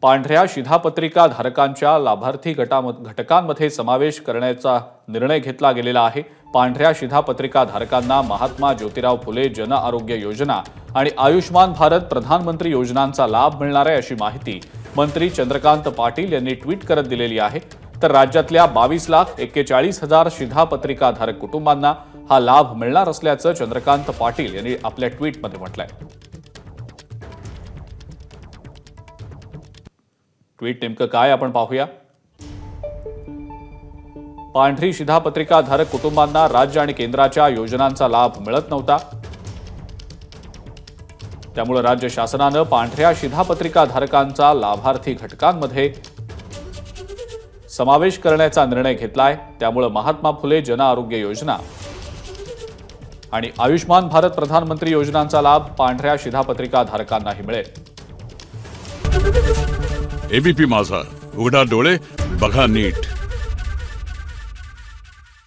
पांढऱ्या शिधापत्रिका धारकांच्या लाभार्थी घटकांमध्ये समावेश करण्याचा निर्णय घेतला गेलेला आहे। पांढऱ्या शिधापत्रिका धारकांना महात्मा ज्योतिराव फुले जन आरोग्य योजना आणि आयुष्मान भारत प्रधानमंत्री योजनांचा लाभ मिळणार आहे अशी माहिती मंत्री चंद्रकांत पाटील यांनी ट्विट करत दिलेली आहे। तर राज्यातल्या 22,41,000 शिधापत्रिका धारक कुटुंबांना हा लाभ मिळणार असल्याचं चंद्रकांत पाटील यांनी आपल्या ट्विटमध्ये म्हटलंय। ट्वीट नेमकं काय आपण पाहूया। पांढरी शिधापत्रिका धारक कुटुंबांना राज्य आणि केंद्राच्या योजनांचा लाभ मिळत नव्हता, त्यामुळे राज्य शासनानं पांढऱ्या शिधापत्रिका धारकांचा लाभार्थी घटकांमध्ये समावेश करण्याचा निर्णय घेतलाय। त्यामुळे महात्मा फुले जन आरोग्य योजना आणि आयुष्मान भारत प्रधानमंत्री योजनांचा लाभ पांढऱ्या शिधापत्रिका धारकांनाही मिळेल। एबीपी माझा, उघडा डोळे बघा नीट।